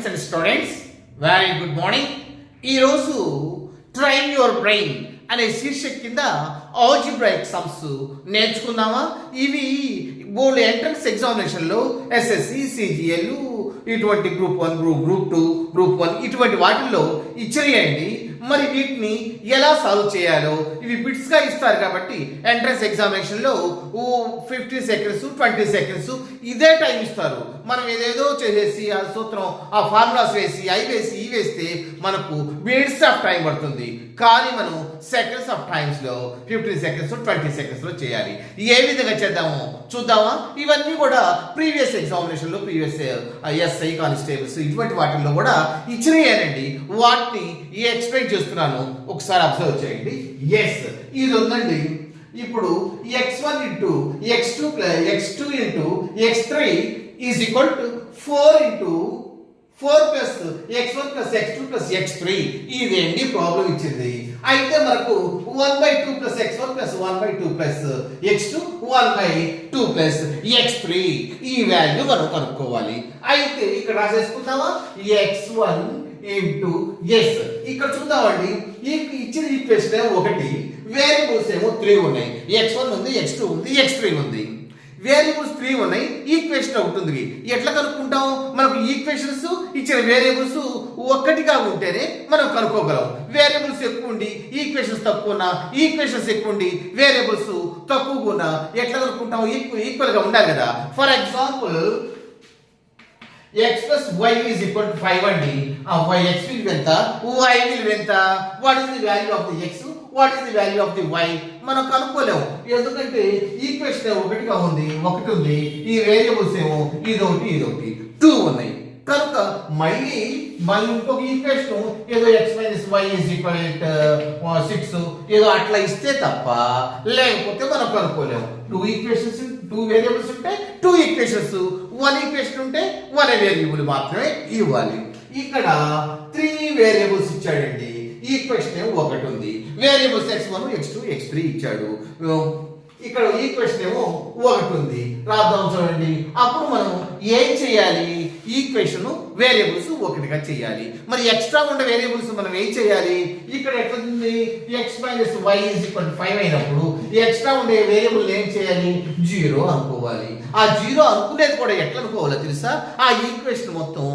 Friends and students, very good morning. ఈరోజు train your brain అనే శీర్షిక కింద ఆల్జీబ్రాయిక్ సమ్స్ నేర్చుకుందామా? ఇవి బోర్డు ఎంట్రన్స్ ఎగ్జామినేషన్లో ఎస్ఎస్సి, సిజిఎల్, ఇటువంటి గ్రూప్ 1, గ్రూప్ 2, గ్రూప్ 1 ఇటువంటి వాటిల్లో ఇచ్చేయండి. మరి వీటిని ఎలా సాల్వ్ చేయాలో ఇవి బిట్స్గా ఇస్తారు కాబట్టి ఎంట్రన్స్ ఎగ్జామినేషన్లో 15 సెకండ్స్ 20 సెకండ్స్ ఇదే టైం ఇస్తారు. మనం ఏదేదో చేసేసి ఆ సూత్రం ఆ ఫార్ములాస్ వేసి అవి వేసి ఇవి వేస్తే మనకు మినిట్స్ ఆఫ్ టైం పడుతుంది. కానీ మనం సెకండ్స్ ఆఫ్ టైమ్స్లో 15 సెకండ్స్ 20 సెకండ్స్లో చేయాలి. ఏ విధంగా చేద్దామో చూద్దామా? ఇవన్నీ కూడా ప్రీవియస్ ఎగ్జామినేషన్లో ప్రీవియస్ ఎస్ఐ కానిస్టేబుల్స్ ఇటువంటి వాటిల్లో కూడా ఇచ్చినాయనండి. వాటిని ఎక్స్ప్లెయిన్ చేస్తున్నాను, ఒకసారి అబ్జర్వ్ చేయండి. ఎస్, ఇది ఉందండి. ఇప్పుడు x1 into x2 into x3 is equal to 4 into 4 plus x1 plus x2 plus x3 ఇదేంటి ప్రాబ్లం ఇచ్చింది. అయితే మనకు 1/2 plus x1 plus 1/2 plus x2 1/2 plus x3 ఈ వాల్యూ మనం కనుక్కోవాలి. అయితే ఇక్కడ రాసేసుకుందామా? x1 into yes. ఇక్కడ చూద్దామండి, ఇచ్చిన ఈక్వేషన్ ఒకటి, వేరియబుల్స్ ఏమో 3 ఉన్నాయి. x1 ఉంది, x2 ఉంది, x3 ఉంది. వేరియబుల్స్ 3 ఉన్నాయి, ఈక్వేషన్ ఒకటి ఉంది. ఎట్లా కనుక్కుంటాం? మనకు ఈక్వేషన్స్ ఇచ్చిన వేరియబుల్స్ ఒక్కటిగా ఉంటేనే మనం కనుక్కోగలం. వేరియబుల్స్ ఎక్కువ ఉండి ఈక్వేషన్స్ తక్కువ ఉన్నా, ఈక్వేషన్స్ ఎక్కువ ఉండి వేరియబుల్స్ తక్కువగా ఉన్నా ఎట్లా కనుక్కుంటాం? ఈక్వల్ గా ఉండాలి కదా. For example x plus y is equal to 5 అండి. x విలువ ఎంత, y విలువ ఎంత, what is the value of the x, what is the value of the y మనం కనుక్కోలేము. ఎందుకంటే ఈక్వేషన్ ఒకటిగా ఉంది, ఒకటి ఉంది. ఈ వేరియబుల్స్ ఏమో ఇదొకటి 2 ఉన్నాయి. కనుక మళ్ళీ ఇంకొక ఈక్వేషన్ ఏదో x minus y is equal 6 ఏదో అట్లా ఇస్తే తప్ప లేకపోతే మనం కనుక్కోలేము. 2 ఈక్వేషన్స్ 2 వేరియబుల్స్ ఉంటే 2 ఈక్వేషన్స్, 1 ఈక్వేషన్ ఉంటే 1 వేరియబుల్ మాత్రమే ఇవ్వాలి. ఇక్కడ 3 వేరియబుల్స్ ఇచ్చాడండి. ఈక్వేషన్ ఏమో ఒకటి ఉంది. వేరియబుల్స్ x1 x2 x3 ఇచ్చాడు. ఇక్కడ ఈక్వేషన్ ఏమో ఒకటి ఉంది. రాద్దాం చూడండి. అప్పుడు మనం ఏం చేయాలి? ఈక్వేషన్ వేరియబుల్స్ ఒకటిగా చేయాలి. మరి ఎక్స్ట్రా ఉండే వేరియబుల్స్ మనం ఏం చేయాలి? ఇక్కడ ఎట్లా ఉంది? x minus y is equal to 5 అయినప్పుడు ఎక్స్ట్రా ఉండే వేరియబుల్ ఏం చేయాలి? 0 అనుకోవాలి. ఆ 0 అనుకునేది కూడా ఎట్లా అనుకోవాలో తెలుసా? ఆ ఈక్వేషన్ మొత్తం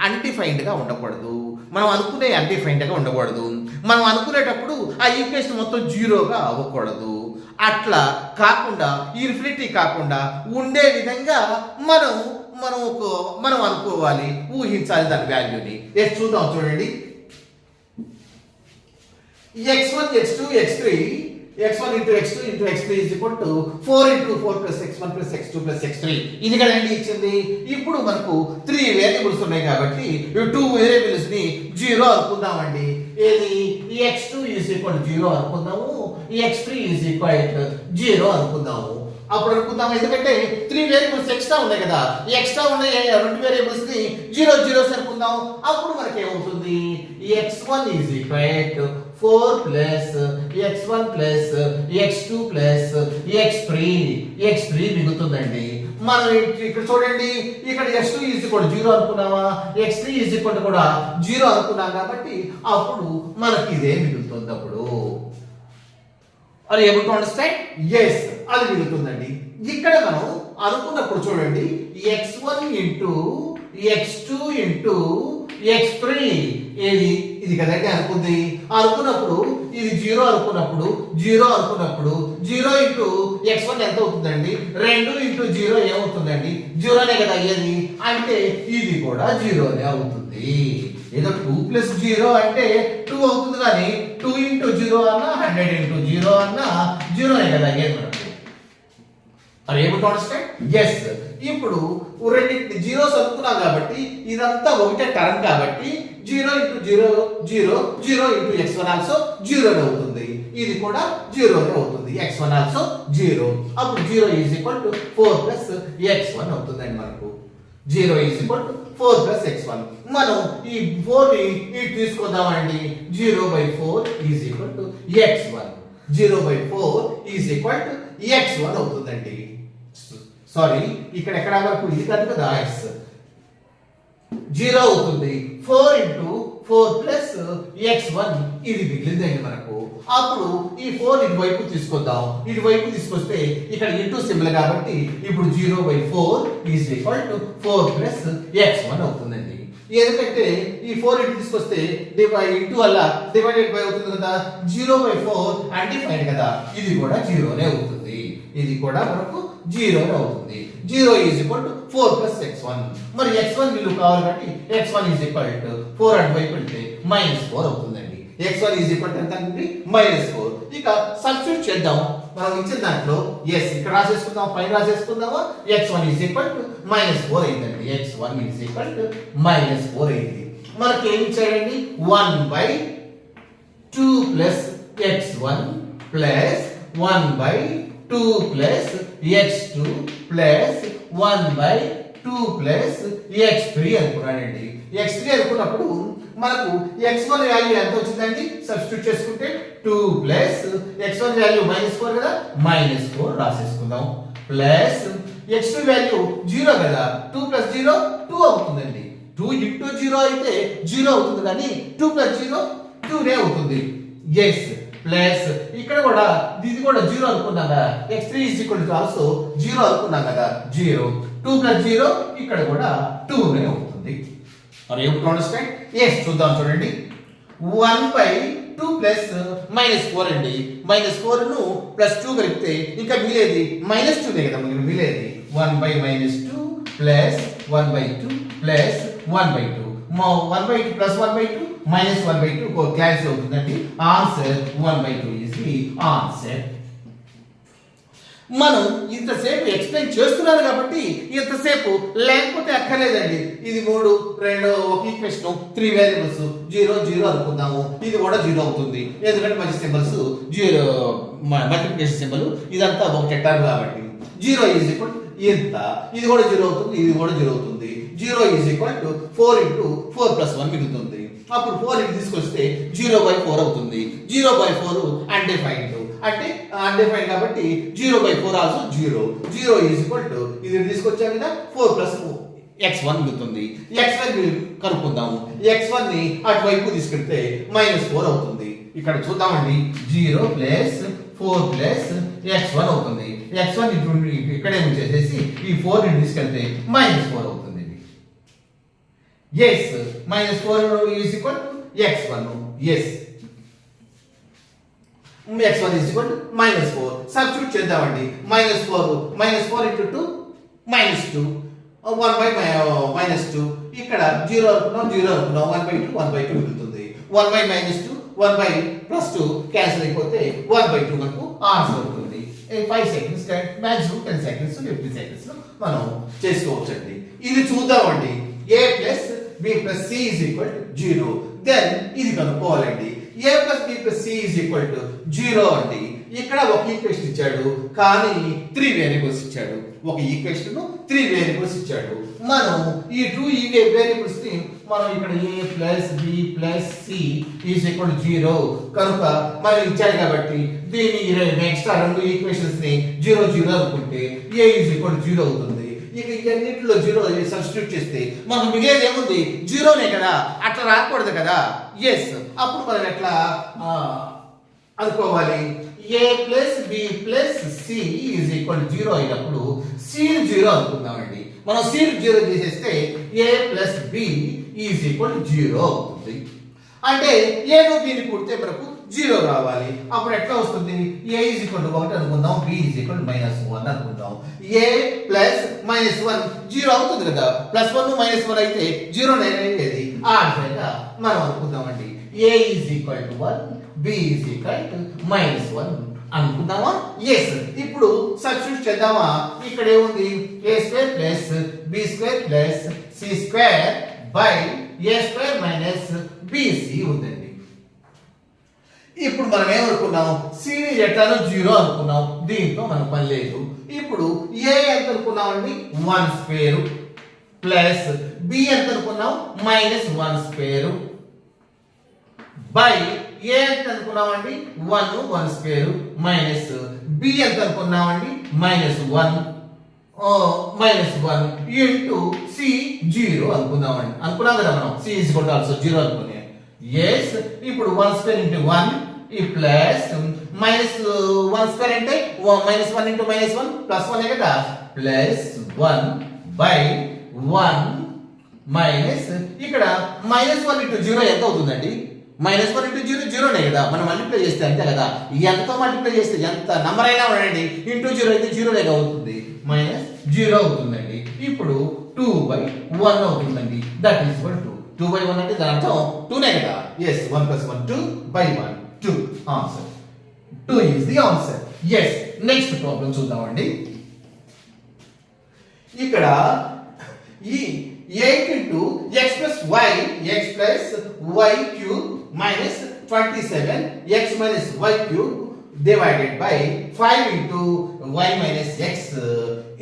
అన్డిఫైన్డ్ గా ఉండకూడదు. మనం అనుకునే అన్డిఫైన్డ్ గా ఉండకూడదు. మనం అనుకునేటప్పుడు ఆ ఈక్వేషన్ మొత్తం 0గా అవ్వకూడదు. అట్లా కాకుండా ఇన్ఫినిటీ కాకుండా ఉండే విధంగా మనం అనుకోవాలి, ఊహించాలి దాని వాల్యూని. చూద్దాం చూడండి. x1 x2 x3 x1 into x2 into x3 is equal to 4 into 4 plus x1 plus x2 plus x3 ఇది కదండి ఇచ్చింది. ఇప్పుడు మనకు 3 వేరియబుల్స్ ఉన్నాయి కాబట్టి 2 వేరియబుల్స్ ని 0 అనుకుందామండి. ఏది? x2 is equal to 0 అనుకుందాము, x3 is equal to 0 అనుకుందాము. అప్పుడు అనుకుందాం, ఎందుకంటే 3 వేరియబుల్స్ ఎక్స్ట్రా ఉన్నాయి కదా. ఎక్స్ట్రా ఉన్నాయి 2 వేరియబుల్స్ ని 0 0 అనుకుందాం. అప్పుడు మనకి ఏమవుతుంది? x1 is equal to 4 plus x1 plus x2 plus x3 మిగులుతుందండి. మనం ఇక్కడ చూడండి, ఇక్కడ x2 is equal to 0 అనుకున్నామా, x3 is equal to కూడా 0 అనుకున్నాం కాబట్టి అప్పుడు మనకి ఇదే మిగులుతుంది. అప్పుడు అది ఏబుల్ టు అండర్స్టాండ్? ఎస్, అది మిగులుతుందండి. ఇక్కడ మనం అనుకున్నప్పుడు చూడండి, x1 into x2 into x3 ఇది కదండి అనుకుంది. అనుకున్నప్పుడు ఇది 0 అనుకున్నప్పుడు 0 ఇంటూ x1 ఎంత అవుతుందండి? 2 ఇంటూ 0 ఏమవుతుందండి? 0నే కదా అయ్యేది. అంటే ఇది కూడా 0నే అవుతుంది. ఏదో 2 ప్లస్ 0 అంటే 2 అవుతుంది. కానీ 2 ఇంటూ 0 అన్నా 100 ఇంటూ 0 అన్నా 0నే కదా అయ్యేది మనకు. అది ఏమిటో అండర్స్టాండ్? ఎస్. ఇప్పుడు రెండింటిని 0s అనుకున్నాం కాబట్టి ఇదంతా ఒకటే టర్మ్ కాబట్టి 0 ఇంటూ 0 ఇంటూ x1 ఆల్సో 0 అవుతుంది. ఇది కూడా 0 అవుతుంది. x1 also 0. అప్పుడు 0 is equal to 4 plus x1 అవుతుందండి. మనకు 0 is equal to 4 plus x1. మనం ఈ 4 ని ఇటు తీసుకుందామండి. 0/4 is equal to x1. 0/4 is equal to x1 అవుతుందండి. సారీ, ఇక్కడ ఎక్కడ వరకు ఇది కాదు కదా. జీరో అవుతుంది. 4 ఇంటూ 4 ప్లస్ x1 ఇది మిగిలిందండి మనకు. అప్పుడు ఈ 4 ఇటువైపు తీసుకొద్దాం. ఇటువైపు తీసుకొస్తే ఇక్కడ ఇంటూ సింబల్ కాబట్టి ఇప్పుడు 0/4 is equal to 4 plus x1 అవుతుందండి. ఎందుకంటే ఈ 4 ఇంటూ తీసుకొస్తే ఇంటూ వల్ల డివైడెడ్ బై అవుతుంది కదా, 0/4 అన్డిఫైన్డ్ కదా, ఇది కూడా జీరోనే అవుతుంది. ఇది కూడా మనకు జీరోనే అవుతుంది. 0 is equal to 4 plus x1. మరి x1 విలువ కావాలి కాబట్టి x1 ఈజ్ ఈక్వల్ టు 4 అటువైపు వెళ్తే -4 అవుతుందండి. x1 ఈజ్ ఈక్వల్ టు ఎంత అండి, -4. ఇక సబ్స్టిట్యూట్ చేద్దాం. మనం ఇచ్చిన దాంట్లో ఎస్ ఇక్కడ రాసేసుకుందాం, పైన రాసేసుకుందామా. x1 ఈజ్ ఈక్వల్ టు -4 అయిందండి. x1 ఈజ్ ఈక్వల్ టు -4 అయింది. మనకి ఏం ఇచ్చాడండి, 1/2 plus x1 plus 1/2 plus x2 plus 1/2 plus x3 అనుకున్నాడండి. x3 అనుకున్నప్పుడు మనకు x1 వాల్యూ ఎంత వచ్చిందండి, సబ్స్టిట్యూట్ చేసుకుంటే 2 ప్లస్ x1 వాల్యూ -4 కదా, -4 రాసేసుకుందాం. ప్లస్ x2 వాల్యూ 0 కదా, 2 ప్లస్ 0 2 అవుతుందండి. 2 ఇంటూ 0 అయితే 0 అవుతుంది కానీ 2 ప్లస్ 0 2 నే అవుతుంది. ఎస్ ప్లస్ ఇక్కడ కూడా ఇది కూడా 0 అనుకున్నాం కదా, x3 is equal to also 0 అనుకున్నాం కదా, 0 2 ప్లస్ 0 ఇక్కడ కూడా 2 నే అవుతుంది. Are you to understand? Yes చూద్దాం చూడండి. 1/2 ప్లస్ -4 అండి. -4 ను ప్లస్ 2 కలిపితే ఇంకా మిగిలేది -2 నే కదా మిగిలేది. 1/-2 ప్లస్ 1/2 ప్లస్ 1/2 1/2 ప్లస్ 1/2 -1/2 క్యాన్సిల్ అవుతుందండి. Answer 1/2 is the answer. మనం ఇంతసేపు ఎక్స్ప్లెయిన్ చేస్తున్నాను కాబట్టి ఇంతసేపు లేకపోతే అక్కర్లేదండి. ఇది 3 2 ఒక ఈక్వేషన్ 3 వేరియబుల్స్ 0 0 అనుకుందాము. ఇది కూడా 0 అవుతుంది ఎందుకంటే మధ్య సింబల్స్ 0 మల్టిప్లికేషన్ సింబల్ ఇదంతా ఒకటే టర్మ్ కాబట్టి 0 ఈజ్ ఈక్వల్ ఎంత, ఇది కూడా 0 అవుతుంది, ఇది కూడా 0 అవుతుంది. 0 is equal to 4 into 4 plus 1 మిగులుతుంది. అప్పుడు 4 ఇంటూ తీసుకొస్తే 0/4 అవుతుంది. 0/4 అన్డిఫైన్డ్ అంటే అన్డిఫైన్డ్ కాబట్టి 0/4 ఆల్సో 0. 0 ఈజ్ ఈక్వల్ టు ఇది తీసుకొచ్చాం కదా 4 ప్లస్ x1 మిగులుతుంది. x1 కనుక్కుందాము. x1 ని అటువైపు తీసుకెళ్తే -4 అవుతుంది. ఇక్కడ చూద్దామండి 0 ప్లస్ 4 ప్లస్ x1 అవుతుంది. x1 ఇక్కడే ఉంచేసేసి ఈ 4 ని తీసుకెళ్తే -4 అవుతుంది. yes -4 is equal to x1. yes x1 is equal to -4. Substitute చేద్దామండి. -4 into 2 -2 1/-2 ఇక్కడ 0 అనుకున్నాం 0 అనుకున్నాం 1/2 మిగులుతుంది. 1/-2 1/+2 క్యాన్సిల్ అయిపోతే 1/2 మనకు ఆన్సర్ అవుతుంది. 5 సెకండ్స్ మాక్సిమం 10 సెకండ్స్ 50 సెకండ్స్ మనం చేసుకోవచ్చండి. ఇది చూద్దామండి. a plus b plus c is equal to 0. Then ఇది కనుక్కోవాలండి. a plus b plus c is equal to 0 అండి. ఇక్కడ ఒక ఈక్వేషన్ ఇచ్చాడు కానీ 3 వేరియబుల్స్ ఇచ్చాడు. ఒక ఈక్వేషన్ 3 వేరియబుల్స్ ఇచ్చాడు. మనం ఈ 2 వేరియబుల్స్ ని మనం ఇక్కడ a plus b plus c is equal to 0 కనుక మనం ఇచ్చాడు కాబట్టి దీని నెక్స్ట్ 2 ఈక్వేషన్స్ ని 0 0 అనుకుంటే a is equal to 0 అవుతుంది. ఇక ఇన్నిటిలో 0 సబ్స్టిట్యూట్ చేస్తే మనకు మిగిలేది ఏముంది, 0నే కదా, అట్లా రాకూడదు కదా. ఎస్ అప్పుడు మనం ఎట్లా అనుకోవాలి, a plus b plus c is equal to 0 అయినప్పుడు c 0 అనుకుందామండి. మనం c 0 చేసేస్తే a plus b is equal to 0 అవుతుంది. అంటే a ను b ని కూడితే మనకు 0 రావాలి. అప్పుడు ఎట్లా వస్తుంది, a ఈజ్ ఈక్వల్ టు 1 అనుకుందాం, b ఈజ్ ఈక్వల్ టు -1 అనుకుందాం. a ప్లస్ -1 0 అవుతుంది కదా, +1 -1 అయితే 0 అయ్యేది. ఆ విధంగా మనం అనుకుందామండి. a is equal to 1 b is equal to -1 అనుకుందామా. ఎస్ ఇప్పుడు సబ్స్టిట్యూట్ చేద్దామా. ఇక్కడ ఏముంది, a² plus b² plus c² by a² minus bc ఉందండి. ఇప్పుడు మనం ఏమనుకున్నాం, c ని ఎట్లానో 0 అనుకున్నాం, దీంతో మనకు పని లేదు. ఇప్పుడు a ఎంత అనుకున్నామండి, 1² ప్లస్ b ఎంత అనుకున్నాం, -1² బై a ఎంత అనుకున్నామండి, 1² మైనస్ b ఎంత అనుకున్నామండి, -1 -1 ఇంటూ సి 0 అనుకుందామండి. అనుకున్నాం కదా మనం C is equal to also 0 అనుకునే. ఎస్ ఇప్పుడు 1 స్క్వేర్ ఇంటూ 1 ఈ ప్లస్ -1 స్క్వేర్ అంటే -1 ఇంటూ -1 ప్లస్ 1 కదా +1 బై 1 మైనస్ ఇక్కడ -1 ఇంటూ 0 ఎంత అవుతుందండి? -1 ఇంటూ 0 0నే కదా, మనం మల్టిప్లై చేస్తే అంతే కదా. ఎంతతో మల్టిప్లై చేస్తే ఎంత నంబర్ అయినా ఉండండి ఇంటూ 0 అయితే 0 లేక అవుతుంది, -0 అవుతుందండి. ఇప్పుడు 2/1 అవుతుందండి. దట్ ఈస్ ఈక్వల్ టు 2/1 అంటే దాని అర్థం 2నే కదా. Yes 1 + 1 2/1 2 answer 2 is the answer. Yes next problem చూద్దామండి. ఇక్కడ ఈ 8 into x plus y cube minus 27 x minus y cube divided by 5 into y minus x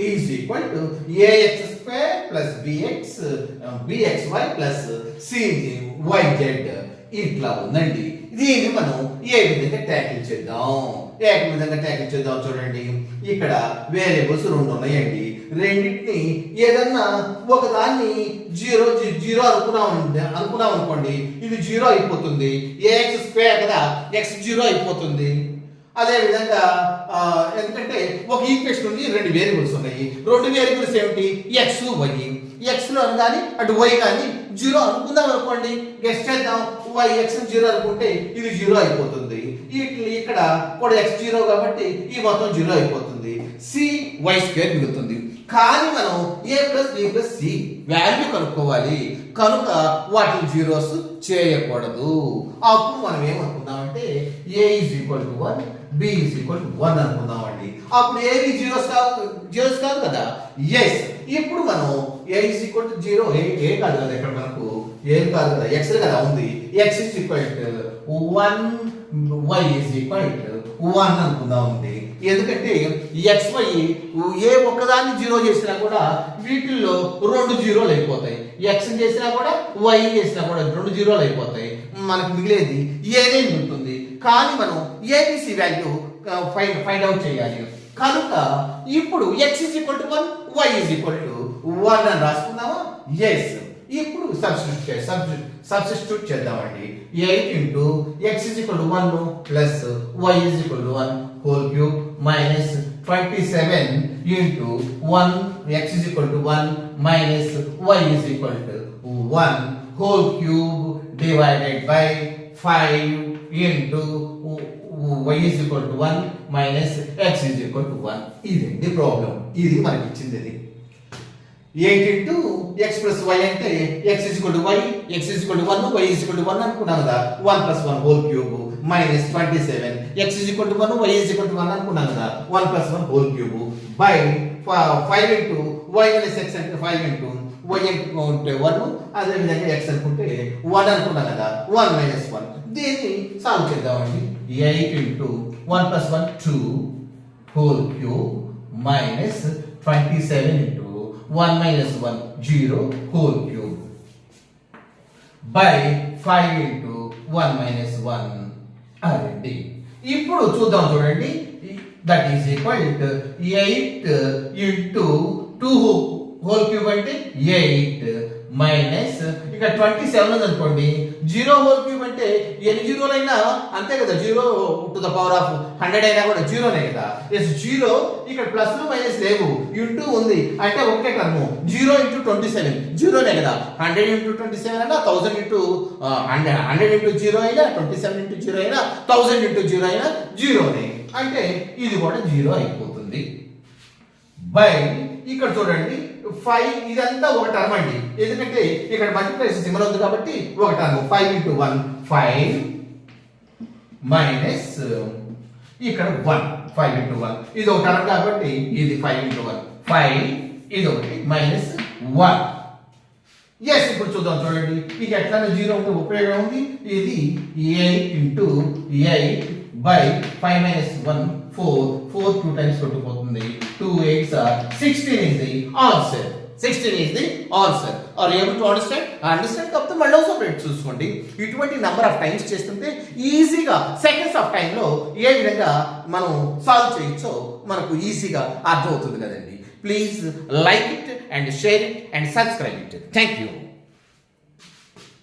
is equal to ax square plus bxy plus cyz ఇట్లా ఉందండి. దీన్ని మనం ఏ విధంగా tackle చేద్దాం చూడండి. ఇక్కడ వేరియబుల్స్ 2 ఉన్నాయండి. రెండింటిని ఏదన్నా ఒకదాన్ని 0 అనుకున్నాం అనుకోండి, ఇది 0 అయిపోతుంది. ax స్క్వేర్ కదా, x 0 అయిపోతుంది. అదే విధంగా ఎందుకంటే ఒక ఈక్వేషన్ ఉంది, 2 వేరియబుల్స్ ఉన్నాయి. 2 వేరియబుల్స్ ఏమిటి? x y. x లో కానీ అటు y కానీ 0 అనుకుందాం అనుకోండి, గెస్ చేద్దాం. y x 0 అనుకుంటే ఇది 0 అయిపోతుంది. ఇక్కడ కూడా x 0 కాబట్టి ఈ మొత్తం 0 అయిపోతుంది. c y స్క్వేర్ మిగులుతుంది. కానీ మనం a + b + c వాల్యూ కనుక్కోవాలి కనుక వాటిని జీరోస్ చేయకూడదు. అప్పుడు మనం ఏమనుకుందామంటే a = 1 b = 1 అనుకుందామండి. అప్పుడు ఏవి జీరోస్ కాదు కదా. ఎస్ ఇప్పుడు మనం a = 0 ఏ కాదు కదా, ఇక్కడ మనకు ఏం కాదు కదా, x కదా ఉంది. x = 1 y = 1 అనుకుందాం ఉంది. ఎందుకంటే xy ఏ ఒక్కదాన్ని 0 చేసినా కూడా వీటిల్లో 2 0లు అయిపోతాయి. x చేసినా కూడా y చేసినా కూడా 2 0లు అయిపోతాయి. మనకు మిగిలేది ఏదే ఉంటుంది. కానీ మనం abc వాల్యూ ఫైండ్ అవుట్ చేయాలి కనుక ఇప్పుడు x = 1 y = 1 అని రాసుకుందామా? ఎస్ ఇప్పుడు సబ్స్టిట్యూట్ చేద్దామండి. 8 into x = 1 plus y = 1 whole cube minus 27 into 1 x = 1 minus y = 1 whole cube divided by 5 into y = 1 minus x = 1. ఇది ప్రాబ్లం. ఇది మనకి ఇచ్చింది. 8 into x plus y అంటే x = y, x = 1, y = 1 అనుకున్నాం కదా. 1 + 1 whole cube minus 27 x = 1, y = 1 అనుకున్నాం కదా. 1 + 1 whole cube by 5 into y minus x అంటే 5 into y అంటే 1, అదే విధంగా x అనుకుంటే 1 అనుకున్నాం కదా. 1 minus 1 దీన్ని సాల్వ్ చేద్దామండి. 8 into 1 + 1 2 whole cube minus 27 into 1 minus 1 0 whole cube by 5 into 1 minus 1 అదండి. ఇప్పుడు చూద్దాం చూడండి. That is equal to 8 into 2 whole cube అంటే 8 మైనస్ ఇక్కడ 27 ఉంది అనుకోండి. 0 whole cube అంటే ఎన్ని జీరోలైనా అంతే కదా, 0 to the power of 100 అయినా కూడా 0నే కదా. ఎస్ 0 ఇక్కడ ప్లస్ మైనస్ లేవు, ఇంటూ ఉంది అంటే ఒకటే టర్మ్. 0 into 27 0నే కదా. 100 into 27 అయినా 1000 into 100 into 0 అయినా 27 into 0 అయినా 1000 into 0 అయినా 0నే అంటే ఇది కూడా 0 అయిపోతుంది. బై ఇక్కడ చూడండి 5 ఇదంతా ఒక టర్మ్ అండి, ఎందుకంటే ఇక్కడ మల్టిప్లికేషన్ సింబల్ ఉంది కాబట్టి ఒక టర్మ్. 5 into 1 5 మైనస్ ఇక్కడ 1 5 into 1 ఇది ఒక టర్మ్ కాబట్టి ఇది 5 into 1 5 ఇది ఒకటి మైనస్ 1. ఎస్ ఇప్పుడు చూద్దాం చూడండి. ఇక ఎట్లా 0 ఉంటే ఉపయోగం ఉంది. ఇది 8 into 8 by 5 minus 1 4 2 times కొట్టుకుపోతుంది. 2 8s are 16 is the answer. 16 is the answer. Are you able to understand? Understand కాకపోతే మళ్ళీ ఒకసారి చూసుకోండి. ఇటువంటి నెంబర్ ఆఫ్ టైమ్స్ చేస్తుంటే ఈజీగా సెకండ్స్ ఆఫ్ టైంలో ఏ విధంగా మనం సాల్వ్ చేయొచ్చో మనకు ఈజీగా అర్థమవుతుంది కదండి. Please like it and share it and subscribe it. Thank you.